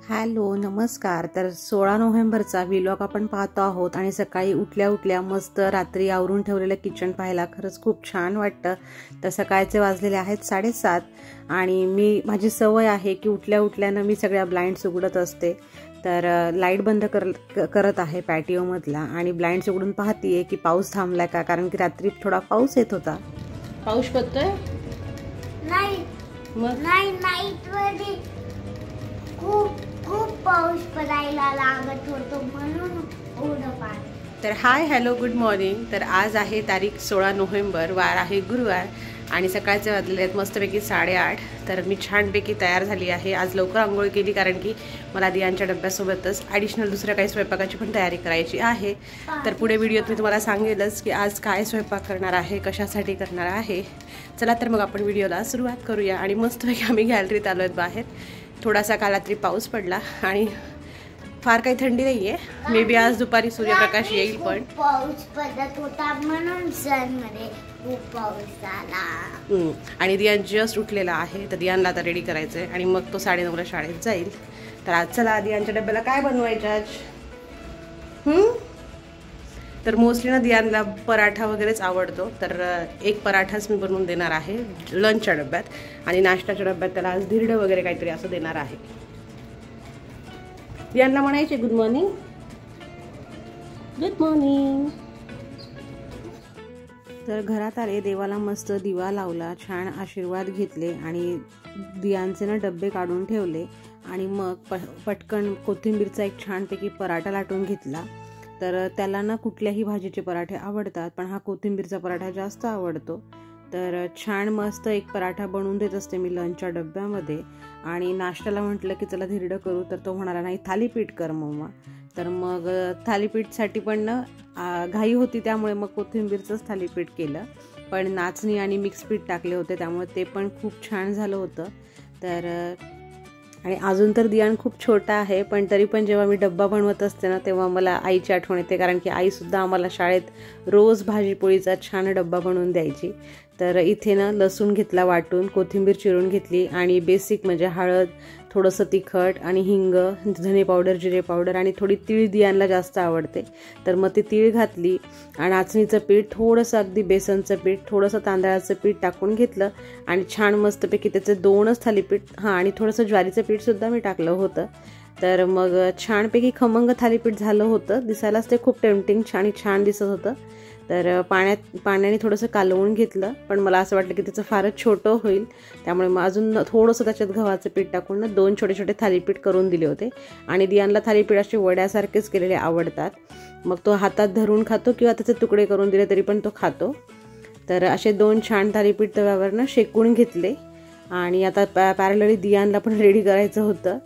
Hello नमस्कार। तर 16 नोव्हेंबरचा vlog आपण पाहतो आहोत आणि सकाळी उठल्या उठल्या मस्त रात्री आवरून ठेवलेलं किचन पाहायला खरंच खूप छान वाटतं। तर सकाळचे वाजलेले आहेत 7:30 आणि माझी सवय आहे की उठल्या उठल्यानं मी सगळ्या ब्लाइंड्स उघडत असते। तर लाईट बंद करत आहे पॅटिओ मधला आणि ब्लाइंड्स उघडून पाहतीये की पाऊस थांबलाय का, कारण की रात्री थोडा पाऊस येत होता। पाऊस पडतोय नाही मग नाही नाईट मध्ये खूप पाऊस पडायला लागत होतो म्हणून एवढं पाणी। तर हाय हॅलो गुड मॉर्निंग। तर आज आहे तारीख 16 नोव्हेंबर, वार आहे गुरुवार आणि सकाळचे वाजलेले आहेत मस्तपैकी 8:30। तर मी छानपैकी तयार झाली आहे। आज लवकर आंघोळ केली कारण की मला दियांच्या डब्यासोबतच ॲडिशनल दुसऱ्या काही स्वयंपाकाची पण तयारी करायची आहे। तर पुढे व्हिडिओत मी तुम्हाला सांगेलच की आज काय स्वयंपाक करणार आहे, कशासाठी करणार आहे। चला तर मग आपण व्हिडिओला सुरुवात करूया। आणि मस्तपैकी आम्ही गॅलरीत आलो आहेत बाहेर। थोडासा काल रात्री पाऊस पडला आणि फार काही थंडी नाहीये। मे बी आज दुपारी सूर्यप्रकाश येईल पण पाऊस पडत होता म्हणून सनमध्ये खूप पाऊस आला। आणि दियान जस्ट उठलेला आहे। तर दियानला आता रेडी करायचंय आणि मग तो 9:30ला शाळेत जाईल। तर आज चला दियांच्या डब्याला काय बनवायचं आज। तर मोस्टली ना दियांला पराठा वगैरेच आवडतो। तर एक पराठाच मी बनवून देणार आहे लंचच्या डब्यात आणि नाश्त्याच्या डब्यात त्याला आज धिरडं वगैरे काहीतरी असं देणार आहे। दियांना म्हणायचे गुड मॉर्निंग, गुड मॉर्निंग। तर घरात आले, देवाला मस्त दिवा लावला, छान आशीर्वाद घेतले आणि दियांचे ना डब्बे काढून ठेवले आणि मग पटकन कोथिंबीरचा एक छानपैकी पराठा लाटून घेतला। तर त्याला ना कुठल्याही भाजीचे पराठे आवडतात पण हा कोथिंबीरचा पराठा जास्त आवडतो। तर छान मस्त एक पराठा बनवून देत असते मी लंचच्या डब्यामध्ये। आणि नाश्त्याला म्हटलं की चला धिरडं करू, तर तो म्हणाला नाही थालीपीठ कर मम्मा। तर मग थालीपीठसाठी पण ना घाई होती त्यामुळे मग कोथिंबीरचंच थालीपीठ केलं, पण नाचणी आणि मिक्स पीठ टाकले होते त्यामुळे ते पण खूप छान झालं होतं। तर आणि अजून तर दियान खूप छोटा आहे पण तरी पण जेव्हा मी डब्बा बनवत असते ना तेव्हा मला आईची आठवण येते, कारण की आईसुद्धा आम्हाला शाळेत रोज भाजीपोळीचा छान डब्बा बनवून द्यायची। तर इथे ना लसूण घेतला वाटून, कोथिंबीर चिरून घेतली आणि बेसिक म्हणजे हळद, थोडंसं तिखट आणि हिंग, धने पावडर, जिरे पावडर आणि थोडी तीळ दियांना जास्त आवडते तर मग ती तीळ घातली आणि नाचणीचं पीठ, थोडंसं अगदी बेसनचं पीठ, थोडंसं तांदळाचं पीठ टाकून घेतलं आणि छान मस्तपैकी त्याचे 2च थालीपीठ आणि थोडंसं ज्वारीचं पीठसुद्धा मी टाकलं होतं। तर मग छानपैकी खमंग थालीपीठ झालं होतं। दिसायलाच ते खूप टेम्पटिंग छान दिसत होतं। तर पाण्याने थोडंसं कालवून घेतलं पण मला असं वाटलं की त्याचं फारच छोटं होईल त्यामुळे मग अजून थोडंसं त्याच्यात गव्हाचं पीठ टाकून ना 2 छोटे छोटे थालीपीठ करून दिले होते। आणि दियांला थालीपीठ असे वड्यासारखेच केलेले आवडतात, मग तो हातात धरून खातो किंवा त्याचे तुकडे करून दिले तरी पण तो खातो। तर असे 2 छान थालीपीठ तव्यावर ना शेकून घेतले आणि आता पॅरलली दियांला पण रेडी करायचं होतं।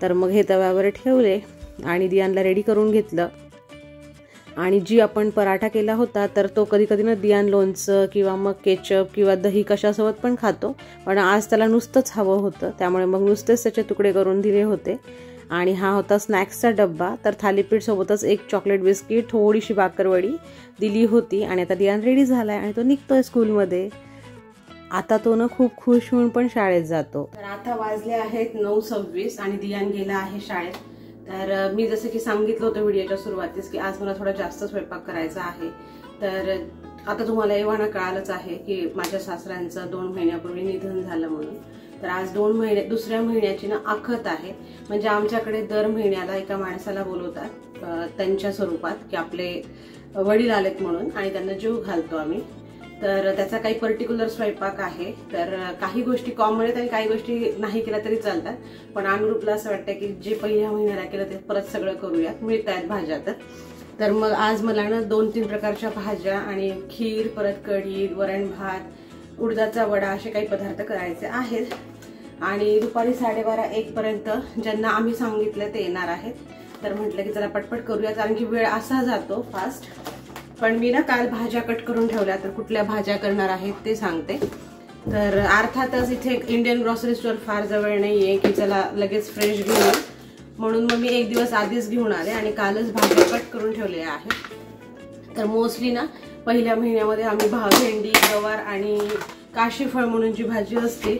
तर मग हे तव्यावर ठेवले आणि दियांला रेडी करून घेतलं। आणि जी आपण पराठा केला होता तर तो कधी कधी ना दियान लोणचं किंवा मग केचप किंवा दही कशासोबत पण खातो, पण आज त्याला नुसतंच हवं होतं त्यामुळे मग नुसतेच त्याचे तुकडे करून दिले होते। आणि हा होता स्नॅक्सचा डब्बा। तर थालीपीठ सोबतच एक चॉकलेट बिस्किट, थोडीशी बाकरवडी दिली होती आणि आता दियान रेडी झालाय आणि तो निघतोय स्कूलमध्ये। आता तो ना खूप खुश होऊन पण शाळेत जातो। तर आता वाजले आहेत 9:26 आणि दियान गेला आहे शाळेत। तर मी जसं की सांगितलं होतं व्हिडिओच्या सुरुवातीस की आज मला थोडा जास्त स्वयंपाक करायचा आहे। तर आता तुम्हाला एव्हाना कळालंच आहे की माझ्या सासऱ्यांचं 2 महिन्यापूर्वी निधन झालं म्हणून। तर आज दुसऱ्या महिन्याची ना अखत आहे, म्हणजे आमच्याकडे दर महिन्याला एका माणसाला बोलवतात त्यांच्या स्वरूपात की आपले वडील आलेत म्हणून आणि त्यांना जीव घालतो आम्ही। तर त्याचा काही पर्टिक्युलर स्वयंपाक आहे। तर काही गोष्टी कॉमन आहेत आणि काही गोष्टी नाही केल्या तरी चालतात, पण अनुरूपला असं वाटतं की जे पहिल्या महिन्याला केलं ते परत सगळं करूयात, मिळतायत भाज्या। तर मग आज मला ना 2-3 प्रकारच्या भाज्या आणि खीर, परत कढी, वरण भात, उडदाचा वडा असे काही पदार्थ करायचे आहेत। आणि दुपारी 12:30-1 पर्यंत ज्यांना आम्ही सांगितलं ते येणार आहेत। तर म्हटलं की चला पटपट करूया कारण की वेळ असा जातो फास्ट। पण मी ना काल भाज्या कट करून ठेवल्या, तर कुठल्या भाज्या करणार आहेत ते सांगते। तर अर्थातच इथे इंडियन ग्रॉसरी स्टोअर फार जवळ नाहीये की चला लगेच फ्रेश घेऊ, म्हणून मग मी 1 दिवस आधीच घेऊन आले आणि कालच भाज्या कट करून ठेवल्या आहेत। तर मोस्टली ना पहिल्या महिन्यामध्ये आम्ही भेंडी, गवार आणि काशीफळ म्हणून जी भाजी असते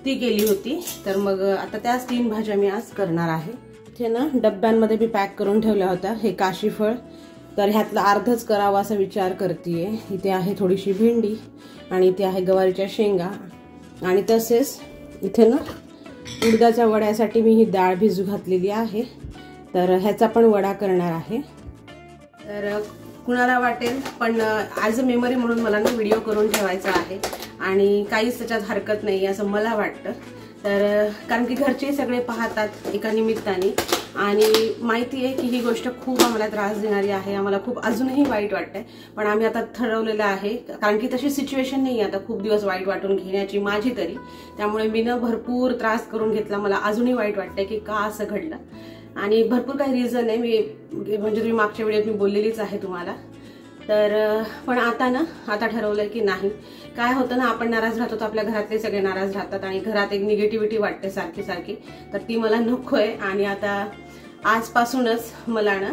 ती केली होती. तर मग आता त्याच 3 भाज्या मी आज करणार आहे. इथे ना डब्यांमध्ये मी पॅक करून ठेवल्या होत्या हे काशीफळ, तर ह्यातलं अर्धच करावं असा विचार करतेय. इथे आहे थोडीशी भेंडी आणि इथे आहे गवारीच्या शेंगा आणि तसेच इथे ना उडदाच्या वड्यासाठी मी ही डाळ भिजू घातलेली आहे. तर ह्याचा पण वडा करणार आहे. तर कुणाला वाटेल पण ॲज अ मेमरी म्हणून मला ना व्हिडिओ करून ठेवायचा आहे आणि काहीच त्याच्यात हरकत नाही असं मला वाटतं. तर कारण की घरचे सगळे पाहतात एका निमित्ताने आणि माहिती आहे की ही गोष्ट खूप आम्हाला त्रास देणारी आहे, आम्हाला खूप अजूनही वाईट वाटतंय. पण आम्ही आता ठरवलेलं आहे, कारण की तशी सिच्युएशन नाही आहे आता खूप दिवस वाईट वाटून घेण्याची माझी तरी. त्यामुळे मी ना भरपूर त्रास करून घेतला. मला अजूनही वाईट वाटतंय की का असं घडलं आणि भरपूर काही रिझन आहे. म्हणजे तुम्ही मागच्या व्हिडिओत मी बोललेलीच आहे तुम्हाला. तर पण आता ठरवलंय की नाही, काय होतं ना आपण नाराज राहतो तर आपल्या घरातले सगळे नाराज राहतात आणि घरात एक निगेटिव्हिटी वाटते सारखी सारखी, तर ती मला नको आहे. आणि आता आजपासूनच मला ना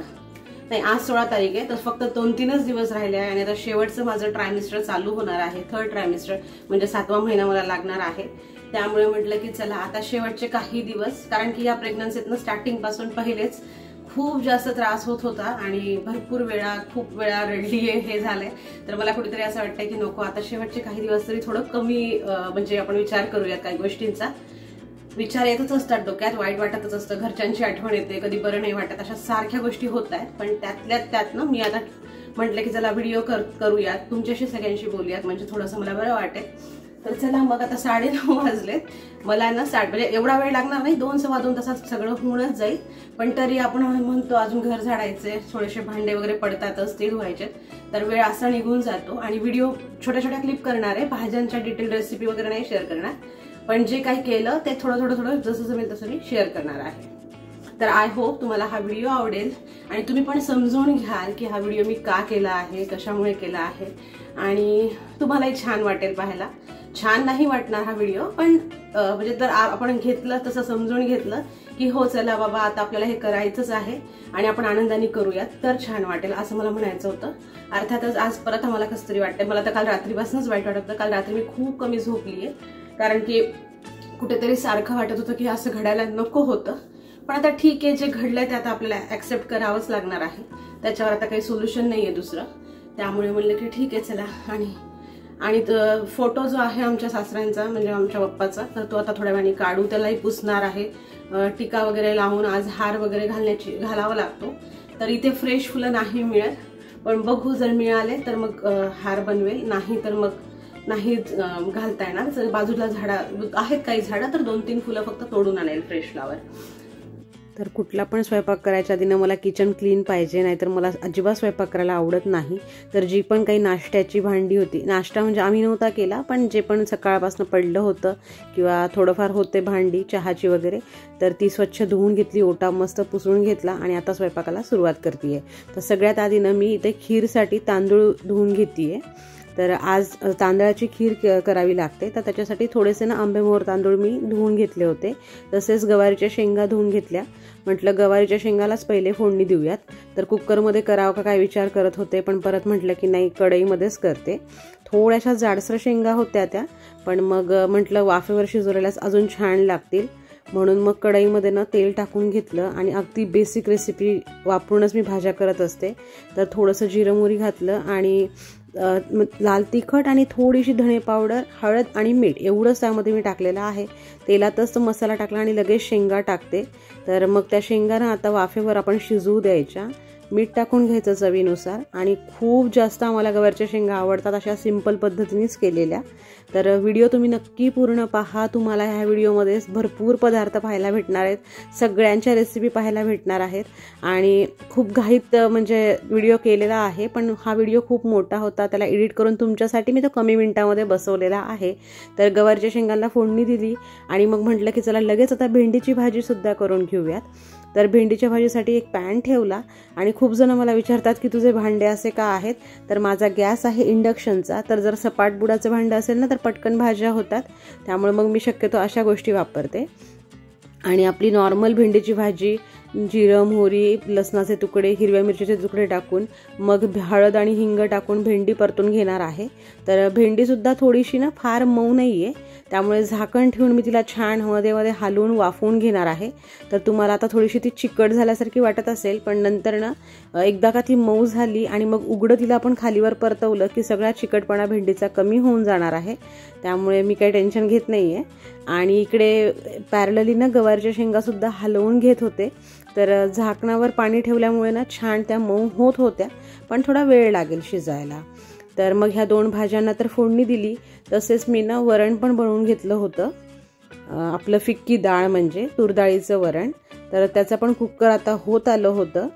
नाही, आज 16 तारीख आहे, तर फक्त 2-3च दिवस राहिले आहे आणि आता शेवटचं माझं ट्रायमिस्टर चालू होणार आहे. 3rd ट्रायमिस्टर म्हणजे 7वा महिना मला लागणार आहे. त्यामुळे म्हटलं की चला आता शेवटचे काही दिवस, कारण की या प्रेग्नन्सीतनं स्टार्टिंग पासून पहिलेच खूप जास्त त्रास होत होता आणि खूप वेळा रडलीये, हे झालंय. तर मला कुठेतरी असं वाटतंय की नको, आता शेवटचे काही दिवस तरी थोडं कमी म्हणजे आपण विचार करूयात. काही गोष्टींचा विचार येतच असतात डोक्यात, वाईट वाटतच असतं, घरच्यांची आठवण येते, कधी बरं नाही वाटत, अशा सारख्या गोष्टी होत आहेत. पण त्यात ना मी आता म्हटलं की चला व्हिडिओ करूयात, तुमच्याशी सगळ्यांशी बोलूयात, म्हणजे थोडंसं मला बरं वाटेल. तर चला मग आता 9:30 वाजलेत. मला ना म्हणजे एवढा वेळ लागणार नाही, 2-2.25 तासात सगळं होऊनच जाईल. पण तरी आपण म्हणतो अजून घर झाडायचे, थोडेसे भांडे वगैरे पडतातच, ते धुवायचे. तर वेळ असा निघून जातो आणि व्हिडिओ छोट्या छोट्या क्लिप करणार आहे, भाज्यांच्या डिटेल रेसिपी वगैरे नाही शेअर करणार. पण जे काही केलं ते थोडं जसं जमेल तसं मी शेअर करणार आहे. तर आय होप तुम्हाला हा व्हिडिओ आवडेल आणि तुम्ही पण समजून घ्याल की हा व्हिडिओ मी का केला आहे, कशामुळे केला आहे आणि तुम्हालाही छान वाटेल पाहायला. छान नाही वाटणार हा व्हिडिओ, पण म्हणजे जर आपण घेतलं तसं समजून घेतलं की हो चला बाबा आता आपल्याला हे करायचंच आहे आणि आपण आनंदाने करूयात तर छान वाटेल असं मला म्हणायचं होतं. अर्थातच आज परत आम्हाला कसं तरी वाटतंय. मला तर काल रात्रीपासूनच वाईट वाटत होतं. काल रात्री मी खूप कमी झोपली आहे, कारण की कुठेतरी सारखं वाटत होतं की असं घडायला नको होतं. पण आता ठीक आहे, जे घडलंय ते आता आपल्याला ऍक्सेप्ट करावंच लागणार आहे, त्याच्यावर आता काही सोल्युशन नाहीये दुसरं. त्यामुळे म्हणलं की ठीक आहे चला. आणि फोटो जो आहे आमच्या सासऱ्यांचा म्हणजे आमच्या पप्पाचा, तर तो आता थोड्या वेळाने काढू, त्यालाही पुसणार आहे, टिका वगैरे लावून आज हार वगैरे घालावा लागतो. तर इथे फ्रेश फुलं नाही मिळत, पण बघू जर मिळाले तर मग हार बनवेल, नाही तर मग नाही घालता येणार. बाजूला झाडं आहेत काही झाडं, तर 2-3 फुलं फक्त तोडून आणेल फ्रेश फ्लावर. तर कुठला पण स्वयंपाक करायच्या आधी मला किचन क्लीन पाहिजे, नाहीतर मला अजिबात स्वयंपाक करायला आवडत नाही. तर जी पण काही नाश्त्याची भांडी होती, नाश्ता म्हणजे आम्ही नव्हता केला, पण जे पण सकाळपासून पडलं होतं किंवा थोडंफार होते भांडी चहाची वगैरे, तर ती स्वच्छ धुवून घेतली, ओटा मस्त पुसून घेतला आणि आता स्वयंपाकाला सुरुवात करते. तर सगळ्यात आधी ना मी इथे खीरसाठी तांदूळ धुवून घेते. तर आज तांदळाची खीर करावी लागते, तर त्याच्यासाठी थोडेसे ना आंबेमोहर तांदूळ मी धुवून घेतले होते. तसेच गवारीच्या शेंगा धुवून घेतल्या. म्हटलं गवारीच्या शेंगालाच पहिले फोडणी देऊयात. तर कुकरमध्ये करावं का काय विचार करत होते, पण परत म्हटलं की नाही कढईमध्येच करते. थोड्याशा जाडसर शेंगा होत्या त्या, पण मग म्हटलं वाफेवर शिजवलेल्याच अजून छान लागतील, म्हणून मग कढईमध्ये ना तेल टाकून घेतलं आणि अगदी बेसिक रेसिपी वापरूनच मी भाज्या करत असते. तर थोडंसं जिरं मोहरी घातलं आणि लाल तिखट आणि थोडीशी धणे पावडर, हळद आणि मीठ एवढंच त्यामध्ये मी टाकलेलं आहे. तेलातच तो मसाला टाकला आणि लगेच शेंगा टाकते. तर मग त्या शेंगांना आता वाफेवर आपण शिजवू द्यायच्या. मीठ टाकून घ्यायचं चवीनुसार. आणि खूप जास्त आम्हाला गवारच्या शेंगा आवडतात अशा सिंपल पद्धतीनेच केलेल्या. तर व्हिडिओ तुम्ही नक्की पूर्ण पहा. तुम्हाला ह्या व्हिडिओमध्ये भरपूर पदार्थ पाहायला भेटणार आहेत, सगळ्यांच्या रेसिपी पाहायला भेटणार आहेत. आणि खूप घाईत म्हणजे व्हिडिओ केलेला आहे, पण हा व्हिडिओ खूप मोठा होता, त्याला एडिट करून तुमच्यासाठी मी तो कमी मिनिटामध्ये बसवलेला आहे. तर गवारच्या शेंगांना फोडणी दिली आणि मग म्हटलं की चला लगेच आता भेंडीची भाजीसुद्धा करून घेऊयात. तर भेंडीच्या भाजीसाठी एक पॅन ठेवला आणि खूप जण मला विचारतात की तुझे भांडे असे का आहेत. तर माझा गॅस आहे इंडक्शनचा. तर जर सपाट बुडाचं भांडं असेल ना तर पटकन भाज्या होतात, त्यामुळे मग मी शक्यतो अशा गोष्टी वापरते. आणि आपली नॉर्मल भेंडीची भाजी जिरं, मोहरी, लसणाचे तुकडे, हिरव्या मिरचीचे तुकडे टाकून मग हळद आणि हिंग टाकून भेंडी परतून घेणार आहे. तर भेंडीसुद्धा थोडीशी ना फार मऊ नाही आहे, त्यामुळे झाकण ठेवून मी तिला छान मध्ये हलवून वाफवून घेणार आहे. तर तुम्हाला आता थोडीशी ती चिकट झाल्यासारखी वाटत असेल, पण नंतर ना एकदा का ती मऊ झाली आणि मग उघडं तिला आपण खालीवर परतवलं की सगळा चिकटपणा भेंडीचा कमी होऊन जाणार आहे. त्यामुळे मी काही टेन्शन घेत नाही आहे. आणि इकडे पॅरलली ना गवारच्या शेंगासुद्धा हलवून घेत होते. तर झाकणावर पाणी ठेवल्यामुळे ना छान त्या मऊ होत होत्या, पण थोडा वेळ लागेल शिजायला. तर मग ह्या 2 भाज्यांना तर फोडणी दिली. तसेच मी ना वरण पण बनवून घेतलं होतं, आपलं फिक्की डाळ म्हणजे तूर डाळीचं वरण. तर त्याचं पण कुकर आता होत आलं होतं.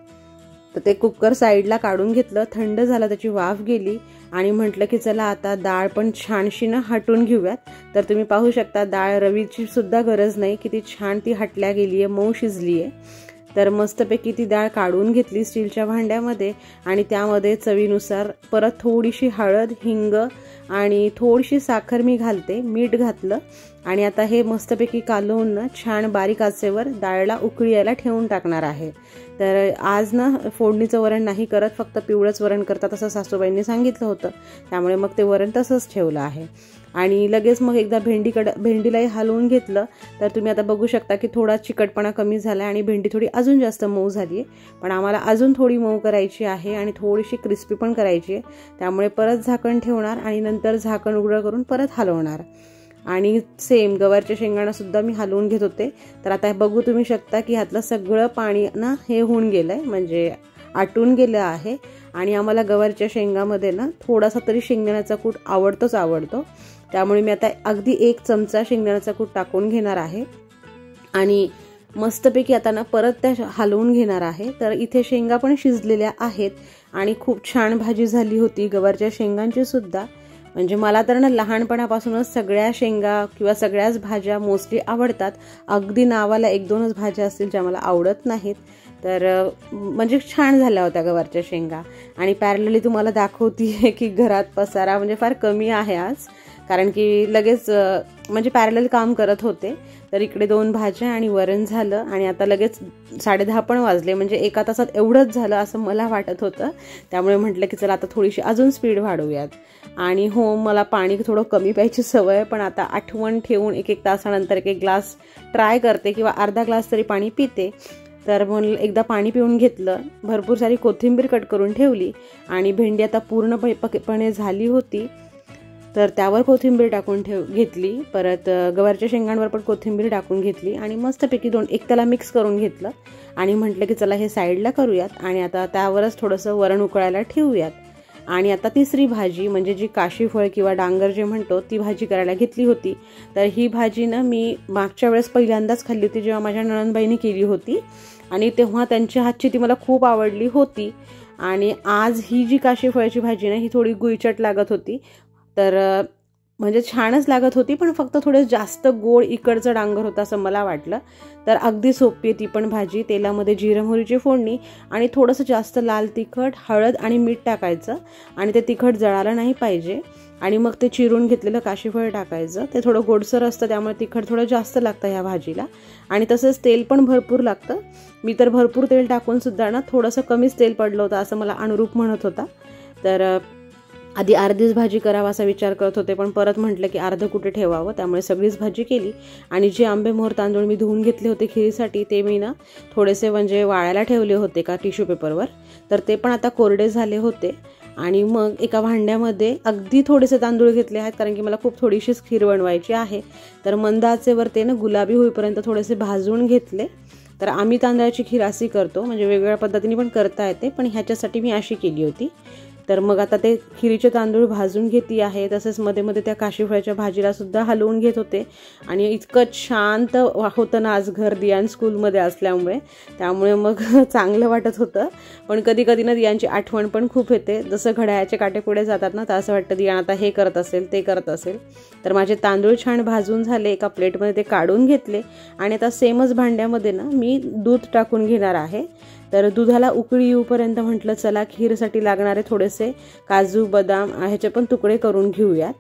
तर ते कुकर साईडला काढून घेतलं, थंड झालं, त्याची वाफ गेली आणि म्हटलं की चला आता डाळ पण छानशी ना हटून घेऊयात. तर तुम्ही पाहू शकता डाळ रवीची सुद्धा गरज नाही, किती छान ती हटल्या गेली आहे, मऊ शिजली आहे. तर मस्तपैकी ती डाळ काढून घेतली स्टीलच्या भांड्यामध्ये आणि त्यामध्ये चवीनुसार परत थोडीशी हळद, हिंग आणि थोडीशी साखर मी घालते, मीठ घातलं आणि आता हे मस्तपैकी कालवून ना छान बारीक आचेवर डाळला उकळी यायला ठेवून टाकणार आहे. तर आज ना फोडणीचं वरण नाही करत, फक्त पिवळंच वरण करतात असं सासूबाईंनी सांगितलं होतं, त्यामुळे मग ते वरण तसंच ठेवलं आहे. आणि लगेच मग एकदा भेंडीलाही हलवून घेतलं. तर तुम्ही आता बघू शकता की थोडा चिकटपणा कमी झाला आणि भेंडी थोडी अजून जास्त मऊ झाली आहे, पण आम्हाला अजून थोडी मऊ करायची आहे आणि थोडीशी क्रिस्पी पण करायची आहे. त्यामुळे परत झाकण ठेवणार आणि नंतर झाकण उघडं करून परत हलवणार. आणि सेम गवारच्या शेंगांना सुद्धा मी हलवून घेत होते. तर आता बघू तुम्ही शकता की ह्यातलं सगळं पाणी ना हे होऊन गेलंय, म्हणजे आटून गेलं आहे. आणि आम्हाला गवारच्या शेंगामध्ये ना थोडासा तरी शेंगदाण्याचा कूट आवडतो. त्यामुळे मी आता अगदी 1 चमचा शेंगदाण्याचा कूट टाकून घेणार आहे आणि मस्तपैकी आता ना परत त्या हलवून घेणार आहे. तर इथे शेंगा पण शिजलेल्या आहेत आणि खूप छान भाजी झाली होती गवारच्या शेंगांची सुद्धा. म्हणजे मला तर ना लहानपणापासूनच सगळ्या शेंगा किंवा सगळ्याच भाज्या मोस्टली आवडतात. अगदी नावाला 1-2च भाज्या असतील ज्या मला आवडत नाहीत. तर म्हणजे छान झाल्या होत्या गवारच्या शेंगा. आणि पॅरलली तुम्हाला दाखवतीये की घरात पसारा म्हणजे फार कमी आहे आज, कारण की लगेच म्हणजे पॅरलल काम करत होते. तर इकडे 2 भाज्या आणि वरण झालं आणि आता लगेच 10:30 पण वाजले, म्हणजे 1 तासात एवढंच झालं असं मला वाटत होतं. त्यामुळे म्हटलं की चला आता थोडीशी अजून स्पीड वाढवूयात. आणि हो, मला पाणी थोडं कमी प्यायची सवय आहे, पण आता आठवण ठेवून 1-1 तासानंतर 1 ग्लास ट्राय करते किंवा अर्धा ग्लास तरी पाणी पिते. तर मग एकदा पाणी पिऊन घेतलं, भरपूर सारी कोथिंबीर कट करून ठेवली आणि भेंडी आता पूर्णपणे झाली होती. तर त्यावर कोथिंबीर टाकून घेतली, परत गवारच्या शेंगांवर पण कोथिंबीर टाकून घेतली आणि मस्तपैकी 1 त्याला मिक्स करून घेतलं आणि म्हटलं की चला हे साईडला करूयात. आणि आता त्यावरच थोडंसं वरण उकळायला ठेवूयात. आणि आता तिसरी भाजी म्हणजे जी काशीफळ किंवा डांगर जे म्हणतो ती भाजी करायला घेतली होती. तर ही भाजी ना मी मागच्या वेळेस पहिल्यांदाच खाल्ली होती जेव्हा माझ्या नणंदबाईंनी केली होती आणि तेव्हा त्यांच्या हातची ती मला खूप आवडली होती. आणि आज ही जी काशीफळाची भाजी ना ही थोडी गुळचट लागत होती. तर म्हणजे छानच लागत होती, पण फक्त थोडं जास्त गोड इकडचं डांगर होतं असं मला वाटलं. तर अगदी सोपी आहे ती पण भाजी. तेलामध्ये जिरं मोहरीची फोडणी आणि थोडंसं जास्त लाल तिखट, हळद आणि मीठ टाकायचं आणि ते तिखट जळालं नाही पाहिजे. आणि मग ते चिरून घेतलेलं काशीफळ टाकायचं. ते थोडं गोडसर असतं त्यामुळे तिखट थोडं जास्त लागतं ह्या भाजीला. आणि तसंच तेल पण भरपूर लागतं. मी तर भरपूर तेल टाकून सुद्धा ना थोडंसं कमीच तेल पडलं होतं असं मला अनुरूप म्हणत होता. तर आधी अर्धीच भाजी करावा असा विचार करत होते, पण परत म्हटलं की अर्धं कुठे ठेवावं, त्यामुळे सगळीच भाजी केली. आणि जे आंबे मोहर तांदूळ मी धुवून घेतले होते खिरीसाठी ते मी ना थोडेसे म्हणजे वाळायला ठेवले होते का टिश्यू पेपरवर. तर ते पण आता कोरडे झाले होते. आणि मग एका भांड्यामध्ये अगदी थोडेसे तांदूळ घेतले आहेत, कारण की मला खूप थोडीशीच खीर बनवायची आहे. तर मंद आचेवर ते ना गुलाबी होईपर्यंत थोडेसे भाजून घेतले. तर आम्ही तांदळाची खीर अशी करतो, म्हणजे वेगवेगळ्या पद्धतीने पण करता येते, पण ह्याच्यासाठी मी अशी केली होती. तर मग आता ते खिरीचे तांदूळ भाजून घेतली आहे. तसंच मध्ये मध्ये त्या काशीफळाच्या भाजीला सुद्धा हलवून घेत होते. आणि इतकं शांत होतं ना आज घर दियान स्कूलमध्ये असल्यामुळे, त्यामुळे मग चांगलं वाटत होतं. पण कधी कधी ना दियांची आठवण पण खूप येते. जसं घड्याळाचे काटे पुढे जातात ना, तर असं वाटतं दियान आता हे करत असेल ते करत असेल. तर माझे तांदूळ छान भाजून झाले, एका प्लेटमध्ये ते काढून घेतले. आणि आता सेमच भांड्यामध्ये ना मी दूध टाकून घेणार आहे. तर दुधाला उकळी येऊपर्यंत म्हटलं चला खीरसाठी लागणारे थोडेसे काजू बदाम ह्याचे पण तुकडे करून घेऊयात.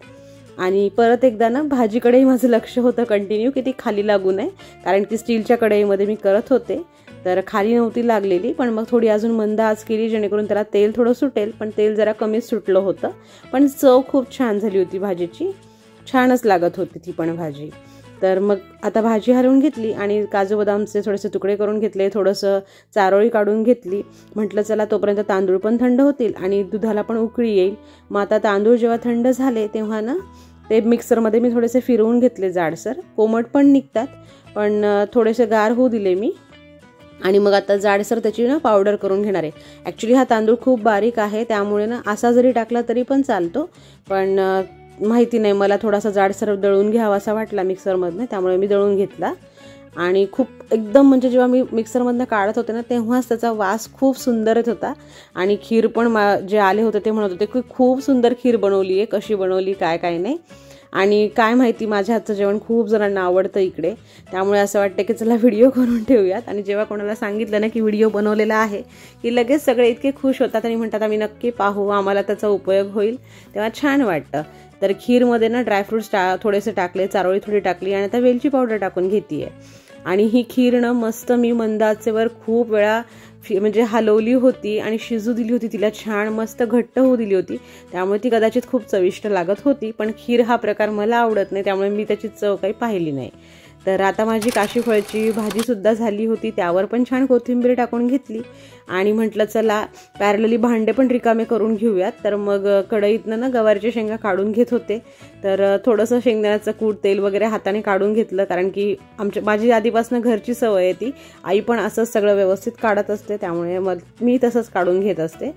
आणि परत एकदा ना भाजीकडेही माझं लक्ष होतं कंटिन्यू की ती खाली लागू नये, कारण की स्टीलच्या कढईमध्ये मी करत होते. तर खाली नव्हती लागलेली, पण मग थोडी अजून मंद आच केली जेणेकरून त्याला तेल थोडं सुटेल, पण तेल जरा कमीच सुटलं होतं. पण चव खूप छान झाली होती भाजीची, छानच लागत होती ती पण भाजी. तर मग आता भाजी हलवून घेतली आणि काजू बदामचे थोडेसे तुकडे करून घेतले, थोडंसं चारोळी काढून घेतली. म्हटलं चला तोपर्यंत तांदूळ पण थंड होतील आणि दुधाला पण उकळी येईल. मग आता तांदूळ जेव्हा थंड झाले तेव्हा ना ते मिक्सरमध्ये मी थोडेसे फिरवून घेतले जाडसर. कोमट पण निघतात, पण थोडेसे गार होऊ दिले मी. आणि मग आता जाडसर त्याची ना पावडर करून घेणार आहे. ॲक्च्युली हा तांदूळ खूप बारीक आहे, त्यामुळे ना असा जरी टाकला तरी पण चालतो, पण माहिती नाही, मला थोडासा जाडसर दळून घ्यावा असा वाटला मिक्सरमधनं, त्यामुळे मी दळून घेतला. आणि खूप एकदम म्हणजे जेव्हा मी मिक्सरमधनं काढत होते ना तेव्हाच त्याचा वास खूप सुंदर येत होता. आणि खीर पण जे आले होते ते म्हणत होते की खूप सुंदर खीर बनवली आहे, कशी बनवली काय नाही. आणि काय माहिती, माझ्या हातचं जेवण खूप जणांना आवडतं इकडे, त्यामुळे असं वाटतं की चला व्हिडिओ करून ठेवूयात. आणि जेव्हा कोणाला सांगितलं ना की व्हिडिओ बनवलेला आहे की लगेच सगळे इतके खुश होतात आणि म्हणतात आम्ही नक्की पाहू, आम्हाला त्याचा उपयोग होईल, तेव्हा छान वाटतं. तर खीरमध्ये ना ड्रायफ्रूट्स थोडेसे टाकले, चारोळी थोडी टाकली आणि आता वेलची पावडर टाकून घेते आहे. आणि ही खीर ना मस्त मी मंद आचेवर खूप वेळा म्हणजे हलवली होती आणि शिजू दिली होती, तिला छान मस्त घट्ट होऊ दिली होती, त्यामुळे ती कदाचित खूप चविष्ट लागत होती. पण खीर हा प्रकार मला आवडत नाही, त्यामुळे मी त्याची चव काही पाहिली नाही. तर आता माझी काशीफळची भाजीसुद्धा झाली होती, त्यावर पण छान कोथिंबीर टाकून घेतली आणि म्हटलं चला पॅरलली भांडे पण रिकामे करून घेऊयात. तर मग कढईतनं ना गवारीच्या शेंगा काढून घेत होते. तर थोडंसं शेंगदाण्याचं कूट तेल वगैरे हाताने काढून घेतलं, कारण की माझी आधीपासून घरची सवय आहे ती, आई पण असंच सगळं व्यवस्थित काढत असते, त्यामुळे मग मी तसंच काढून घेत असते.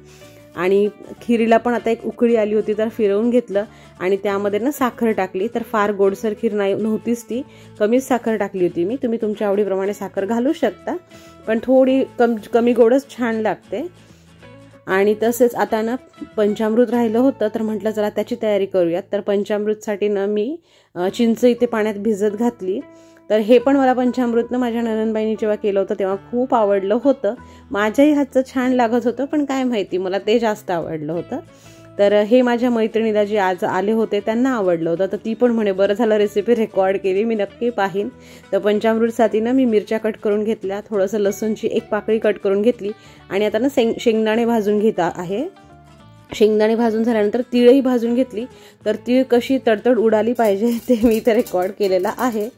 आणि खिरीला पण आता एक उकळी आली होती, तर फिरवून घेतलं आणि त्यामध्ये ना साखर टाकली. तर फार गोडसर खीर नव्हतीच ती, कमीच साखर टाकली होती मी. तुम्ही तुमच्या आवडीप्रमाणे साखर घालू शकता, पण थोडी कमी गोडच छान लागते. आणि तसेच आता ना पंचामृत राहिलं होतं, तर म्हटलं चला त्याची तयारी करूयात. तर पंचामृतसाठी ना मी चिंच इथे पाण्यात भिजत घातली. तर हे पण मला पंचामृतनं माझ्या ननंदबाईंनी जेव्हा केलं होतं तेव्हा खूप आवडलं होतं. माझ्याही हातचं छान लागत होतं, पण काय माहिती मला ते जास्त आवडलं होतं. तर हे माझ्या मैत्रिणीला जे आज आले होते त्यांना आवडलं होतं, तर ती पण म्हणे बरं झालं रेसिपी रेकॉर्ड केली, मी नक्की पाहीन. तर पंचामृतसाठी ना मी मिरच्या कट करून घेतल्या, थोडंसं लसूणची एक पाकळी कट करून घेतली आणि आता ना शेंगदाणे भाजून घेत आहे. शेंगदाणे भाजून झाल्यानंतर तीळही भाजून घेतली. तर तीळ कशी तडतड उडाली पाहिजे ते मी इथे रेकॉर्ड केलेलं आहे.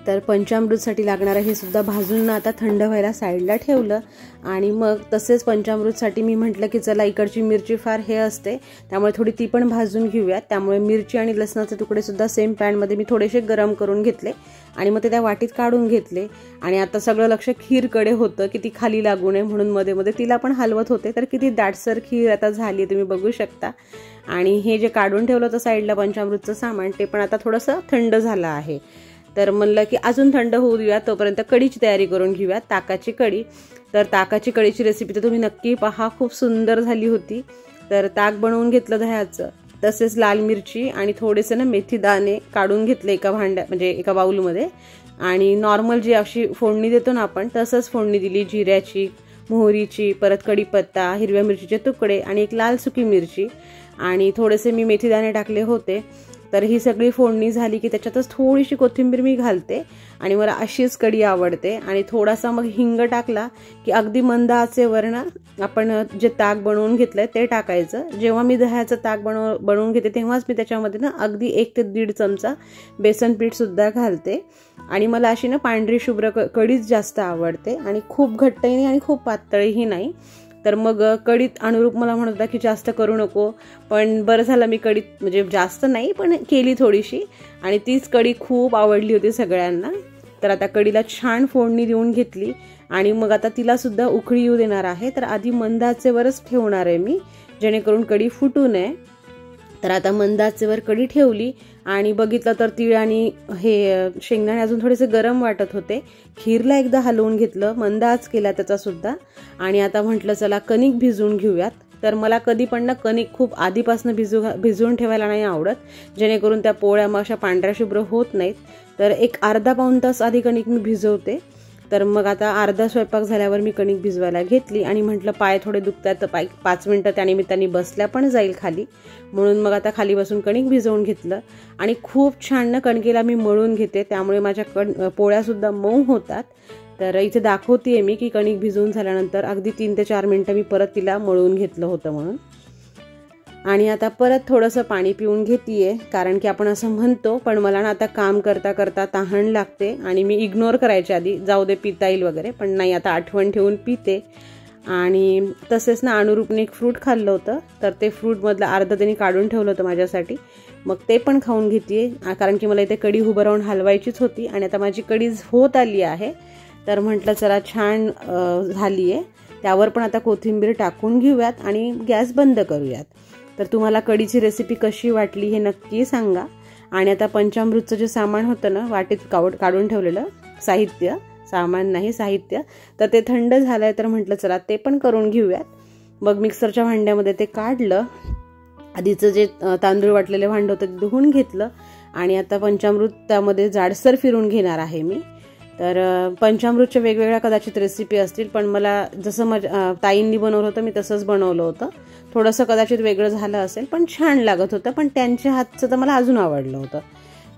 तर पंचामृतसाठी लागणारं हे सुद्धा भाजून आता थंड व्हायला साईडला ठेवलं. आणि मग तसेच पंचामृतसाठी मी म्हटलं की चला इकडची मिरची फार हे असते, त्यामुळे थोडी ती पण भाजून घेऊयात. त्यामुळे मिरची आणि लसणाचे तुकडे सुद्धा सेम पॅनमध्ये मी थोडेसे गरम करून घेतले आणि मग ते त्या वाटीत काढून घेतले. आणि आता सगळं लक्ष खीरकडे होतं की ती खाली लागू नये, म्हणून मध्ये मध्ये तिला पण हलवत होते. तर किती दाटसर खीर आता झाली तुम्ही बघू शकता. आणि हे जे काढून ठेवलं होतं साईडला पंचामृतचं सामान, ते पण आता थोडंसं थंड झालं आहे. तर म्हणलं की अजून थंड होऊ देऊया, तोपर्यंत कढीची तयारी करून घेऊया, ताकाची कढी. तर ताकाची कढीची रेसिपी तर तुम्ही नक्की पहा, खूप सुंदर झाली होती. तर ताक बनवून घेतलं दह्याचं, तसेच लाल मिरची आणि थोडेसे ना मेथी दाणे काढून घेतले एका म्हणजे एका बाउलमध्ये. आणि नॉर्मल जी अशी फोडणी देतो ना आपण तसंच फोडणी दिली, जिऱ्याची, मोहरीची, परत कढीपत्ता, हिरव्या मिरचीचे तुकडे आणि एक लाल सुकी मिरची आणि थोडेसे मी मेथी दाणे टाकले होते. तर ही सगळी फोडणी झाली की त्याच्यातच थोडीशी कोथिंबीर मी घालते आणि मला अशीच कढी आवडते. आणि थोडासा मग हिंग टाकला की अगदी मंद आचेवर ना आपण जे ताक बनवून घेतलंय ते टाकायचं. जेव्हा मी दह्याचं ताक बनवून घेते तेव्हाच मी त्याच्यामध्ये ना अगदी 1 ते 1.5 चमचा बेसन पीठ सुद्धा घालते. आणि मला अशी ना पांढरी शुभ्र कढीच जास्त आवडते आणि खूप घट्टही नाही आणि खूप पातळही नाही. तर मग कढीत अनुरूप मला म्हणत होता की जास्त करू नको, पण बरं झालं मी कढीत म्हणजे जास्त नाही पण केली थोडीशी आणि तीच कढी खूप आवडली होती सगळ्यांना. तर आता कढीला छान फोडणी देऊन घेतली आणि मग आता तिला सुद्धा उकळी येऊ देणार आहे. तर आधी मंद आचेवरच ठेवणार आहे मी, जेणेकरून कढी फुटू नये. तर आता मंद आचेवर कढी ठेवली आणि बघितलं तर तीळ आणि हे शेंगदाणे अजून थोडेसे गरम वाटत होते. खीरला एकदा हलवून घेतलं, मंद आच केला त्याचा सुद्धा. आणि आता म्हटलं चला कणिक भिजवून घेऊयात. तर मला कधी पण ना कणिक खूप आधीपासून भिजवून ठेवायला नाही आवडत, जेणेकरून त्या पोळ्या मग अशा पांढऱ्या शुभ्र होत नाहीत. तर एक अर्धा पाऊण तास आधी कणिक मी भिजवते तर मग आता अर्धा स्वयंपाक झाल्यावर मी कणिक भिजवायला घेतली आणि म्हटलं पाय थोडे दुखतात तर 5 मिनटं त्यानिमित्ताने बसल्या पण जाईल खाली, म्हणून मग आता खाली बसून कणिक भिजवून घेतलं. आणि खूप छान ना कणकेला मी मळून घेते, त्यामुळे माझ्या पोळ्यासुद्धा मऊ होतात. तर इथे दाखवते मी की कणिक भिजवून झाल्यानंतर अगदी 3 ते 4 मिनटं मी परत तिला मळून घेतलं होतं म्हणून. आणि आता परत थोडंसं पाणी पिऊन घेते, कारण की आपण असं म्हणतो, पण मला ना आता काम करता करता तहान लागते आणि मी इग्नोर करायच्या आधी जाऊ दे पिता येईल वगैरे, पण नाही आता आठवण ठेवून पिते. आणि तसेच ना अनुरूपने एक फ्रूट खाल्लं होतं, तर ते फ्रूटमधलं अर्ध त्यांनी काढून ठेवलं होतं माझ्यासाठी, मग ते पण खाऊन घेते. कारण की मला इथे कढी उभं राहून हलवायचीच होती आणि आता माझी कढी होत आली आहे. तर म्हटलं चला छान झाली आहे, त्यावर पण आता कोथिंबीर टाकून घेऊयात आणि गॅस बंद करूयात. तर तुम्हाला कढीची रेसिपी कशी वाटली हे नक्की सांगा. आणि आता पंचामृतचं जे सामान होतं ना वाटीत काढून ठेवलेलं साहित्य, सामान नाही साहित्य, तर ते थंड झालं आहे, तर म्हटलं चला ते पण करून घेऊयात. मग मिक्सरच्या भांड्यामध्ये ते काढलं, आधीचं जे तांदूळ वाटलेले भांडं होतं ते धुवून घेतलं आणि आता पंचामृत त्यामध्ये जाडसर फिरून घेणार आहे मी. तर पंचामृतच्या वेगवेगळ्या कदाचित रेसिपी असतील, पण मला जसं माझ्या ताईंनी बनवलं होतं मी तसंच बनवलं होतं. थोडंसं कदाचित वेगळं झालं असेल, पण छान लागत होतं, पण त्यांच्या हातचं तर मला अजून आवडलं होतं.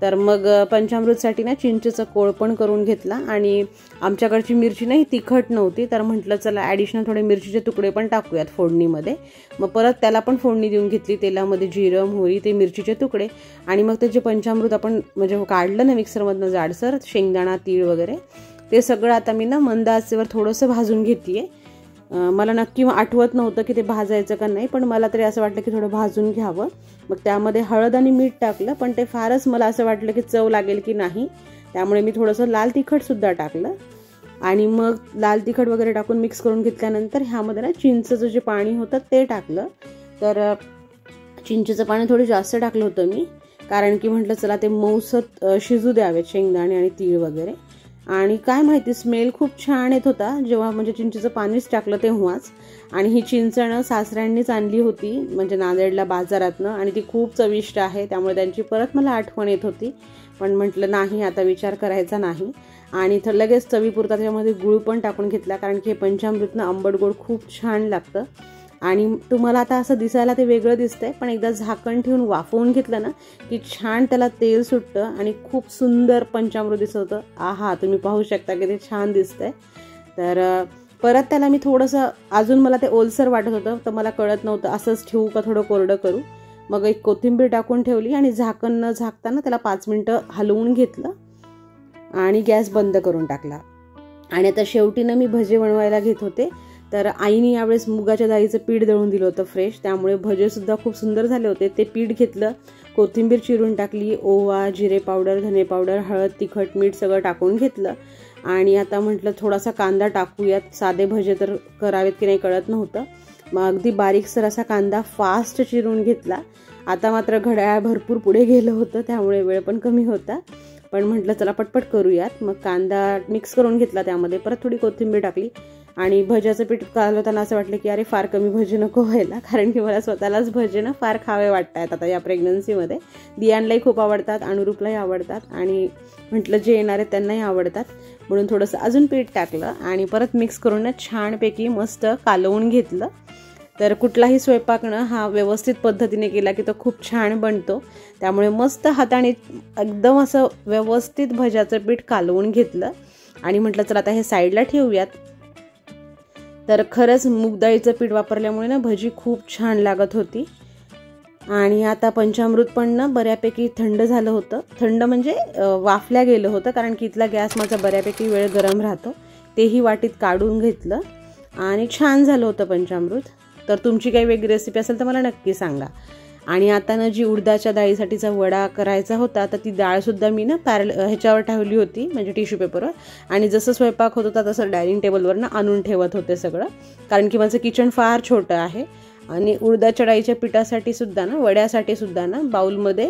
तर मग पंचामृतसाठी ना चिंचेचा कोळ पण करून घेतला आणि आमच्याकडची मिरची नाही तिखट नव्हती, तर म्हटलं चला ॲडिशनल थोडे मिरचीचे तुकडे पण टाकूयात फोडणीमध्ये. मग परत त्याला पण फोडणी देऊन घेतली, तेलामध्ये जिरं मोहरी ते मिरचीचे तुकडे आणि मग ते जे पंचामृत आपण म्हणजे काढलं ना मिक्सरमधनं जाडसर, शेंगदाणा तीळ वगैरे ते सगळं आता मी ना मंद आचेवर थोडंसं भाजून घेते. मला नक्की आठवत नव्हतं की ते भाजायचं का नाही, पण मला तरी असं वाटलं की थोडं भाजून घ्यावं. मग त्यामध्ये हळद आणि मीठ टाकलं, पण ते फारच मला असं वाटलं की चव लागेल की नाही, त्यामुळे मी थोडंसं लाल तिखटसुद्धा टाकलं. आणि मग लाल तिखट वगैरे टाकून मिक्स करून घेतल्यानंतर ह्यामध्ये ना चिंचेचं जे पाणी होतं ते टाकलं. तर चिंचेचं पाणी थोडं जास्त टाकलं होतं मी, कारण की म्हटलं चला ते मऊसत शिजू द्यावेत शेंगदाणे आणि तीळ वगैरे. आणि काय माहिती स्मेल खूप छान येत होता जेव्हा म्हणजे चिंचेचं पाणीच टाकलं तेव्हाच. आणि ही चिंचणं सासऱ्यांनीच आणली होती म्हणजे नांदेडला बाजारातनं, आणि ती खूप चविष्ट आहे, त्यामुळे त्यांची परत मला आठवण येत होती. पण म्हटलं नाही आता विचार करायचा नाही. आणि तर लगेच चवीपुरता त्याच्यामध्ये गुळ पण टाकून घेतला, कारण की हे पंचामृतनं आंबट गोड खूप छान लागतं. आणि तुम्हाला आता असं दिसायला ते वेगळं दिसतंय, पण एकदा झाकण ठेवून वाफवून घेतलं ना की छान त्याला तेल सुटतं आणि खूप सुंदर पंचामृत दिसतं. आहा, तुम्ही पाहू शकता की ते छान दिसतंय. तर परत त्याला मी थोडंसं अजून मला ते ओलसर वाटत होतं, तर मला कळत नव्हतं असंच ठेवू का थोडं कोरडं करू. मग एक कोथिंबीर टाकून ठेवली आणि झाकण न झाकताना त्याला 5 मिनटं हलवून घेतलं आणि गॅस बंद करून टाकला. आणि आता शेवटीनं मी भजे बनवायला घेत होते. तर आईने यावेळेस मुगाच्या डाळीचं पीठ दळून दिलं होतं फ्रेश, त्यामुळे भजेसुद्धा खूप सुंदर झाले होते. ते पीठ घेतलं, कोथिंबीर चिरून टाकली, ओवा, जिरे पावडर, धने पावडर, हळद, तिखट, मीठ सगळं टाकून घेतलं. आणि आता म्हटलं थोडासा कांदा टाकूयात, साधे भजे तर करावेत की नाही कळत नव्हतं. मग अगदी बारीकसर असा कांदा फास्ट चिरून घेतला. आता मात्र घड्याळ भरपूर पुढे गेलं होतं, त्यामुळे वेळ पण कमी होता, पण म्हटलं चला पटपट करूयात. मग कांदा मिक्स करून घेतला, त्यामध्ये परत थोडी कोथिंबीर टाकली. आणि भज्याचं पीठ कालवताना असं वाटलं की अरे फार कमी भजे नको व्हायला, कारण की मला स्वतःलाच भजे ना फार खावे वाटत आहेत आता या प्रेग्नन्सीमध्ये. दियांलाही खूप आवडतात, अनुरूपलाही आवडतात आणि म्हटलं जे येणार आहे त्यांनाही आवडतात, म्हणून थोडंसं अजून पीठ टाकलं आणि परत मिक्स करून छानपैकी मस्त कालवून घेतलं. तर कुठलाही स्वयंपाक ना हा व्यवस्थित पद्धतीने केला की तो खूप छान बनतो, त्यामुळे मस्त हाताने एकदम असं व्यवस्थित भज्याचं पीठ कालवून घेतलं आणि म्हटलं चला आता हे साईडला ठेवूयात. तर खरंच मूग डाळीचं पीठ वापरल्यामुळे ना भजी खूप छान लागत होती. आणि आता पंचामृत पण ना बऱ्यापैकी थंड झालं होतं, थंड म्हणजे वाफल्या गेलं होतं, कारण की इथला गॅस माझा बऱ्यापैकी वेळ गरम राहतो. तेही वाटीत काढून घेतलं आणि छान झालं होतं पंचामृत. तर तुमची काही वेगळी रेसिपी असेल तर मला नक्की सांगा. आणि आता ना जी उडदाच्या डाळीसाठीचा वडा करायचा होता, तर ती डाळसुद्धा मी ना ह्याच्यावर ठेवली होती म्हणजे टिश्यू पेपरवर, आणि जसं स्वयंपाक होत होता तसं डायनिंग टेबलवर ना आणून ठेवत होते सगळं, कारण की माझं किचन फार छोटं आहे. आणि उडदाच्या डाळीच्या पिठासाठी सुद्धा ना वड्यासाठी सुद्धा ना बाउलमध्ये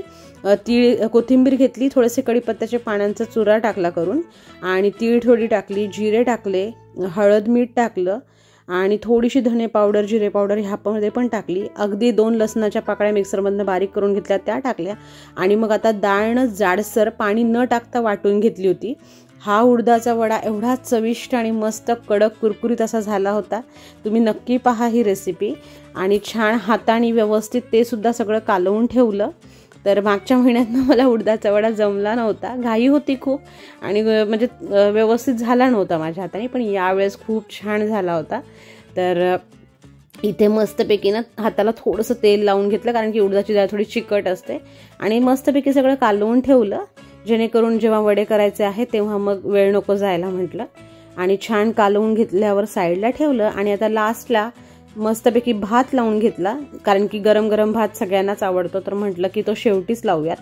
तीळ कोथिंबीर घेतली, थोडेसे कढीपत्त्याच्या पानांचा चुरा टाकला करून, आणि तीळ थोडी टाकली, जिरे टाकले, हळद मीठ टाकलं आणि थोडीशी धने पावडर जिरे पावडर ह्यामध्ये पण टाकली. अगदी 2 लसणाच्या पाकळ्या मिक्सरमधनं बारीक करून घेतल्या त्या टाकल्या. आणि मग आता डाळ जाडसर पाणी न टाकता वाटून घेतली होती. हा उडदाचा वडा एवढा चविष्ट आणि मस्त कडक कुरकुरीत असा झाला होता. तुम्ही नक्की पहा ही रेसिपी. आणि छान हाताने व्यवस्थित ते सुद्धा सगळं कालवून ठेवलं. तर मागच्या महिन्यातनं मला उडदाचा वडा जमला नव्हता, घाई होती खूप आणि म्हणजे व्यवस्थित झाला नव्हता माझ्या हाताने, पण यावेळेस खूप छान झाला होता. तर इथे मस्तपैकी ना हाताला थोडंसं तेल लावून घेतलं, कारण की उडदाची डाळ थोडी चिकट असते. आणि मस्तपैकी सगळं कालवून ठेवलं, जेणेकरून जेव्हा वडे करायचे आहे तेव्हा मग वेळ नको जायला म्हटलं. आणि छान कालवून घेतल्यावर साईडला ठेवलं. आणि आता लास्टला मस्तपैकी भात लावून घेतला, कारण की गरम गरम भात सगळ्यांनाच आवडतो, तर म्हटलं की तो शेवटीच लावूयात.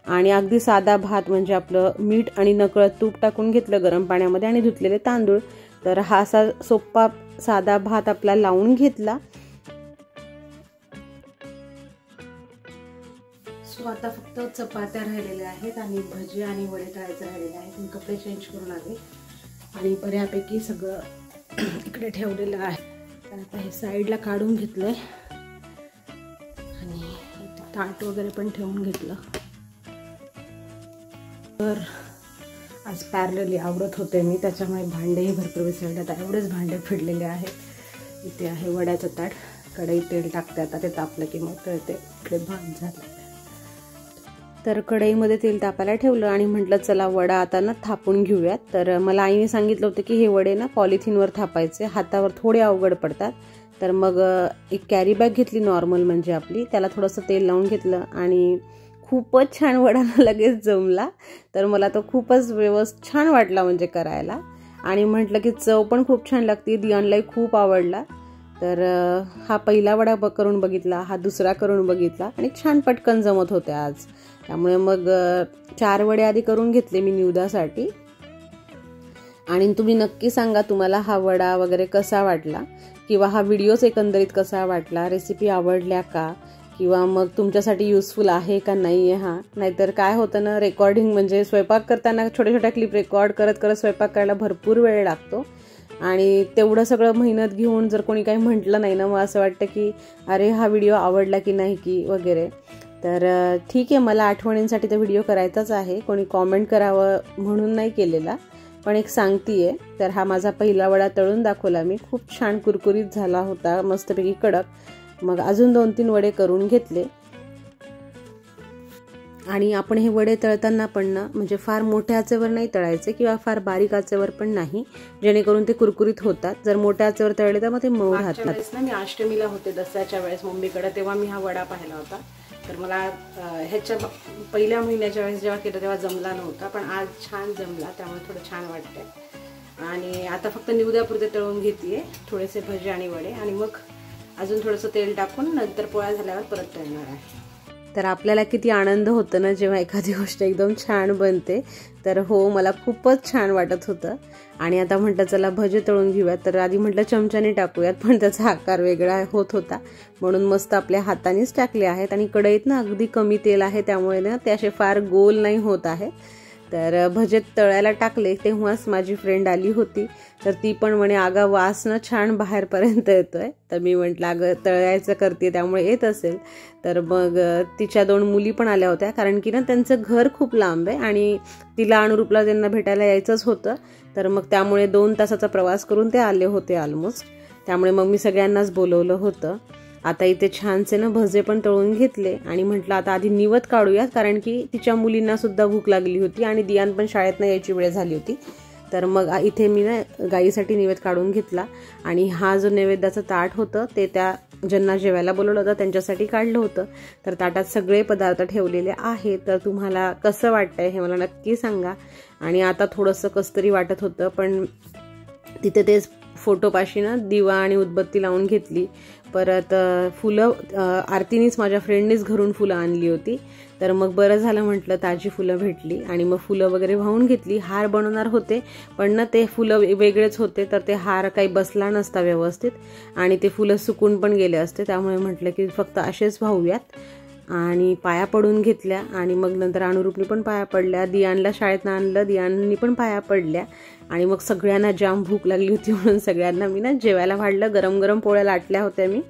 आणि अगदी साधा भात, म्हणजे आपलं मीठ आणि नकळत तूप टाकून घेतलं गरम पाण्यामध्ये आणि धुतलेले तांदूळ. तर हा असा सोपा साधा भात आपला लावून घेतला. सो आता फक्त चपात्या राहिलेल्या आहेत आणि भजी आणि वडे तळायचे राहिलेले आहेत. मी कपडे चेंज करून आले आणि बऱ्यापैकी सगळं इकडे ठेवलेलं आहे. तर आता हे साईडला काढून घेतलंय आणि ताट वगैरे पण ठेवून घेतलं. तर आज पॅरलली आवरत होते मी, त्याच्यामुळे भांडेही भरपूर विसरले. आता एवढेच भांडे फिरलेले आहेत. इथे आहे वड्याचं ताट, कढईत तेल टाकते आता, ते तापलं की मग तळते. इकडे भात झालं. तर कढईमध्ये तेल तापायला ठेवलं आणि म्हटलं चला वडा आता ना थापून घेऊयात. तर मला आईने सांगितलं होतं की हे वडे ना पॉलिथिनवर थापायचे, हातावर थोडे अवघड पडतात. तर मग एक कॅरी बॅग घेतली नॉर्मल म्हणजे आपली, त्याला थोडंसं तेल लावून घेतलं आणि खूपच छान वडा लगेच जमला. तर मला तो खूपच छान वाटला म्हणजे करायला. आणि म्हटलं की चव पण खूप छान लागते, दियानलाही खूप आवडला. तर हा पहिला वडा करून बघितला, हा दुसरा करून बघितला आणि छान पटकन जमत होते आज. त्यामुळे मग 4 वडे आधी करून घेतले मी निवदासाठी. आणि तुम्ही नक्की सांगा तुम्हाला हा वडा वगैरे कसा वाटला, किंवा हा व्हिडिओच एकंदरीत कसा वाटला, रेसिपी आवडल्या का, किंवा मग तुमच्यासाठी युजफुल आहे का नाही आहे. हा नाहीतर काय होतं ना, रेकॉर्डिंग म्हणजे स्वयंपाक करताना छोट्या छोट्या क्लिप रेकॉर्ड करत करत स्वयंपाक करायला भरपूर वेळ लागतो. आणि तेवढं सगळं मेहनत घेऊन जर कोणी काही म्हटलं नाही ना, मग असं वाटतं की अरे हा व्हिडिओ आवडला की नाही की वगैरे. तर ठीक आहे, मला आठवणींसाठी तर व्हिडिओ करायचाच आहे, कोणी कॉमेंट करावं म्हणून नाही केलेला, पण एक सांगतीये. तर हा माझा पहिला वडा तळून दाखवला मी, खूप छान कुरकुरीत झाला होता, मस्तपैकी कडक. मग अजून 2-3 वडे करून घेतले. आणि आपण हे वडे तळताना पण ना, म्हणजे फार मोठ्या आचेवर नाही तळायचे किंवा फार बारीक आचेवर पण नाही, जेणेकरून ते कुरकुरीत होतात. जर मोठ्या आचेवर तळले तर मग ते मऊ राहतात. मी अष्टमीला होते दसऱ्याच्या वेळेस मम्मीकडे, तेव्हा मी हा वडा पाहिला होता. तर मला ह्याच्या पहिल्या महिन्याच्या वेळेस जेव्हा केलं तेव्हा जमला नव्हता, पण आज छान जमला, त्यामुळे थोडं छान वाटतंय. आणि आता फक्त निवद्यापुरते तळून घेते थोडेसे भजी आणि वडे, आणि मग अजून थोडंसं तेल टाकून नंतर पोळ्या झाल्यावर परत तळणार आहे. तर आपल्याला किती आनंद होतो ना जेव्हा एखादी गोष्ट एकदम छान बनते. तर हो, मला खूपच छान वाटत होतं. आणि आता म्हटलं चला भजे तळून घेऊयात. तर आधी म्हटलं चमच्याने टाकूयात, पण त्याचा आकार वेगळा होत होता, म्हणून मस्त आपल्या हातानेच टाकले आहेत. आणि कढईत ना अगदी कमी तेल आहे, त्यामुळे ना ते असे फार गोल नाही होत आहे. तर भजे तळायला टाकले तेव्हाच माझी फ्रेंड आली होती. तर ती पण म्हणे अगं वास ना छान बाहेरपर्यंत येतोय. तर मी म्हटलं अगं तळायचं करते त्यामुळे येत असेल. तर मग तिच्या 2 मुली पण आल्या होत्या, कारण की ना त्यांचं घर खूप लांब आहे आणि तिला अनुरूपला त्यांना भेटायला यायचंच होतं. तर मग त्यामुळे 2 तासाचा प्रवास करून ते आले होते ऑलमोस्ट. त्यामुळे मग मी सगळ्यांनाच बोलवलं होतं. आता इथे छानसे ना भजे पण तळून घेतले आणि म्हटलं आता आधी निवद काढूयात, कारण की तिच्या मुलींना सुद्धा भूक लागली होती आणि दियान पण शाळेतनं यायची वेळ झाली होती. तर मग इथे मी ना गाईसाठी निवेद काढून घेतला. आणि हा जो नैवेद्याचं ताट होतं ते त्या ज्यांना जेवायला बोलवलं होतं त्यांच्यासाठी काढलं होतं. तर ताटात सगळे पदार्थ ठेवलेले आहेत. तर तुम्हाला कसं वाटतंय हे मला नक्की सांगा. आणि आता थोडंसं कसतरी वाटत होतं, पण तिथे तेच फोटोपाशी ना दिवा आणि उदबत्ती लावून घेतली. परत फुलं आरतीनीच माझ्या फ्रेंडनीच घरून फुलं आणली होती. तर मग बरं झालं म्हटलं ताजी फुलं भेटली. आणि मग फुलं वगैरे वाहून घेतली. हार बनवणार होते, पण ना ते फुलं वेगळेच होते, तर ते हार काही बसला नसता व्यवस्थित आणि ते फुलं सुकून पण गेले असते. त्यामुळे म्हटलं की फक्त असेच वाहूयात. आणि पाया पडून घेतल्या. आणि मग नंतर अनुरूपनी पण पाया पडल्या, दियानला शाळेतनं आणलं, दियाननी पण पाया पडल्या. आणि मग सगळ्यांना जाम भूक लागली होती म्हणून सगळ्यांना मी ना जेवायला वाढलं. गरम गरम पोळ्या लाटल्या होत्या मी.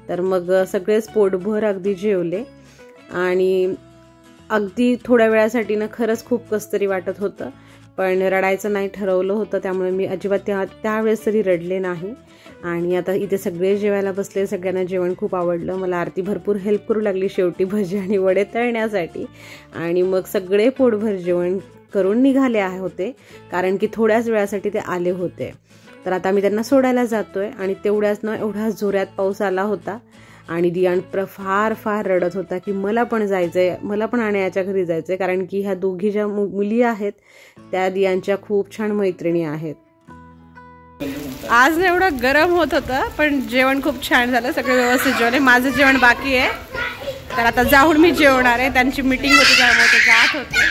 तर मग सगळेच पोटभर अगदी जेवले. आणि अगदी थोड्या वेळासाठी ना खरंच खूप कसतरी वाटत होतं, पण रडायचं नाही ठरवलं होतं, त्यामुळे मी अजिबात त्यावेळेस तरी रडले नाही. आणि आता इथे सगळे जेवायला बसले, सगळ्यांना जेवण खूप आवडलं. मला आरती भरपूर हेल्प करू लागली शेवटी भजी आणि वडे तळण्यासाठी. आणि मग सगळे पोटभर जेवण करून निघाले होते, कारण की थोड्याच वेळासाठी ते आले होते. तर आता मी त्यांना सोडायला जातोय आणि तेवढ्याच ना एवढा जोरात पाऊस आला होता आणि दियान फार फार रडत होता की मला पण जायचंय, मला पण याच्या घरी जायचंय, कारण की ह्या दोघी ज्या मुली आहेत त्या दियांच्या खूप छान मैत्रिणी आहेत. आज एवढं गरम होत होतं पण जेवण खूप छान झालं, सगळे व्यवस्थित जेवले. माझं जेवण बाकी आहे, तर आता जाऊन मी जेवणार आहे. त्यांची मीटिंग होती त्यामुळे ते जात होते.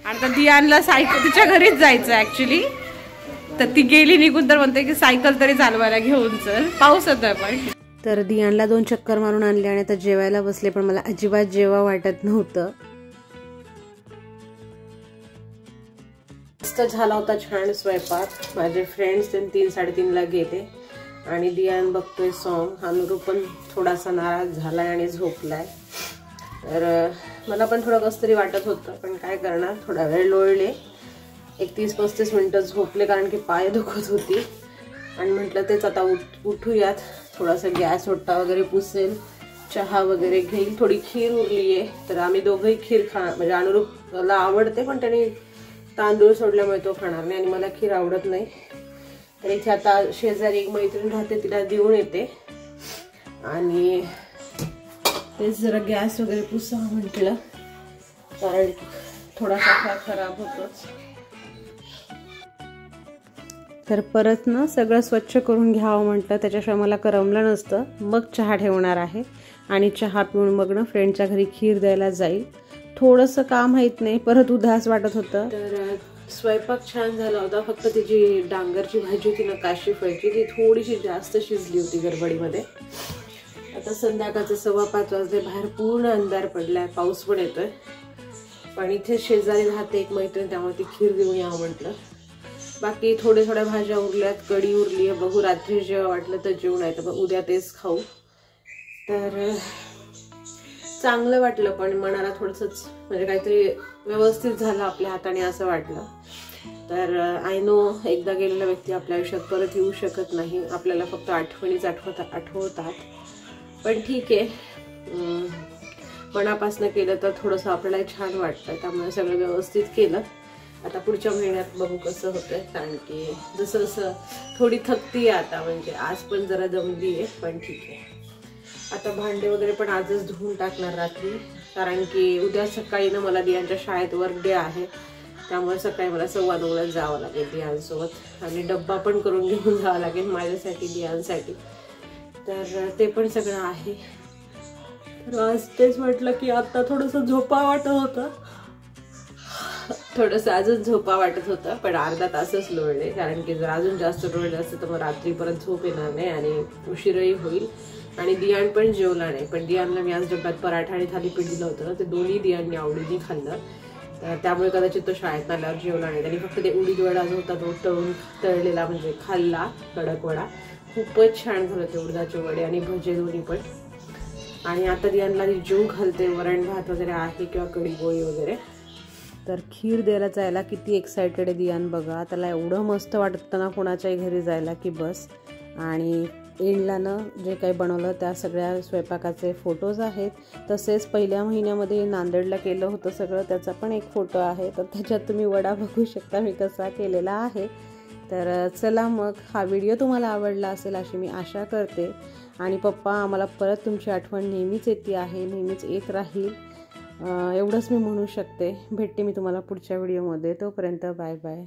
आणि आता दियानला सायकल तिच्या घरीच जायचं ॲक्च्युली, तर ती गेली निघून, तर म्हणते की सायकल तरी चालवायला घेऊन चल, पाऊस होता पण. तर दियानला 2 चक्कर मारून आणले आणि आता जेवायला बसले, पण मला अजिबात जेवा वाटत नव्हतं. मस्त झाला होता छान स्वयंपाक. माझे फ्रेंड्स 3-3:30ला गेले आणि दियान बघतोय सॉन्ग. अनुरूप पण थोडासा नाराज झालाय आणि झोपलाय. तर मला पण थोडं कसं तरी वाटत होतं, पण काय करणार, थोडा वेळ लोळले, 30-35 मिनिटं झोपले, कारण की पाय दुखत होती. आणि म्हटलं तेच आता उठूयात, थोडासा गॅस ओटा वगैरे पुसेल, चहा वगैरे घेईल. थोडी खीर उरली आहे, तर आम्ही दोघंही खीर म्हणजे अनुरूपला आवडते पण त्याने तांदूळ सोडल्यामुळे तो खाणार नाही आणि मला खीर आवडत नाही. तर इथे आता शेजारी एक मैत्रीण राहते, तिला देऊन येते. आणि तेच जरा गॅस वगैरे पुसा म्हटलं, कारण थोडासा खराब होतोच. तर परत ना सगळं स्वच्छ करून घ्यावं म्हटलं, त्याच्याशिवाय मला करमलं नसतं. मग चहा ठेवणार आहे आणि चहा पिऊन मग ना फ्रेंडच्या घरी खीर द्यायला जाईल. थोडंसं काम माहीत नाही, परत उदास वाटत होतं. तर स्वयंपाक छान झाला होता, फक्त तिची डांगरची भाजी होती ना काशी फळची, ती थोडीशी जास्त शिजली होती गडबडीमध्ये. आता संध्याकाळचे 5:15 वाजले, बाहेर पूर्ण अंधार पडलाय, पाऊस पण येतोय. पण इथे शेजारी राहते एक मैत्रीण, त्यामुळे ती खीर देऊन यावं म्हटलं. बाकी थोड्या भाज्या उरल्यात, कढी उरली आहे, बघू रात्री जेव्हा वाटलं तर जेवण आहे, तर उद्या तेच खाऊ. तर चांगलं वाटलं, पण मनाला थोडंसंच म्हणजे काहीतरी व्यवस्थित झालं आपल्या हाताने असं वाटलं. तर आय नो एकदा गेलेला व्यक्ती आपल्या आयुष्यात परत येऊ शकत नाही, आपल्याला फक्त आठवणीच आठवतात. पण ठीक आहे, मनापासनं केलं तर थोडंसं आपल्याला छान वाटतं, त्यामुळे सगळं व्यवस्थित केलं. आता पुढच्या महिन्यात बघू कसं होतंय, कारण की जसं जसं थोडी थकती आहे आता, म्हणजे आज पण जरा दमली आहे, पण ठीक आहे. आता भांडे वगैरे पण आजच धुवून टाकणार रात्री, कारण की उद्या सकाळी ना मला दियांच्या शाळेत वर्क डे आहे, त्यामुळे सकाळी मला 9:15ला जावं लागेल दियांसोबत. आणि डब्बा पण करून घेऊन जावं लागेल माझ्यासाठी, दियांसाठी. तर ते पण सगळं आहे. तर आज तेच म्हटलं की आता थोडंसं झोपा वाटत होतं, थोडंसं अजून झोपा वाटत होतं, पण अर्धा तासच लोळले, कारण की जर अजून जास्त लोळले असतं तर मग रात्री परत झोप येणार नाही आणि उशीरही होईल. आणि दियान पण जेवला नाही, पण दियानला मी आज डब्यात पराठा आणि थालीपीठ दिलं होतं ना, ते दोन्ही दियानने आवडीने खाल्लं. तर त्यामुळे कदाचित तो शाळेत आल्यावर जेवला नाही. त्यांनी फक्त ते उडीद वडा जो होता तो तळलेला म्हणजे खाल्ला, कडक वडा. खूपच छान झालं ते उडदाचे वडे आणि भजे दोन्ही पण. आणि आता दियानला जीव घालते, वरण भात वगैरे आहे किंवा कढी पोळी वगैरे. तर खीर द्यायला जायला किती एक्सायटेड आहे दियान बघा, त्याला एवढं मस्त वाटतं ना कोणाच्याही घरी जायला की बस. आणि एंडला ना जे काही बनवलं त्या सगळ्या स्वयंपाकाचे फोटोज आहेत, तसेच पहिल्या महिन्यामध्ये नांदेडला केलं होतं सगळं, त्याचा पण एक फोटो आहे. तर त्याच्यात तुम्ही वडा बघू शकता मी कसा केलेला आहे. तर चला मग हा व्हिडिओ तुम्हाला आवडला असेल अशी मी आशा करते. आणि पप्पा आम्हाला परत तुमची आठवण नेहमीच येते आहे, नेहमीच येत राहील, एवढंच मी म्हणू शकते. भेटते मी तुम्हाला पुढच्या व्हिडिओमध्ये, तोपर्यंत बाय बाय.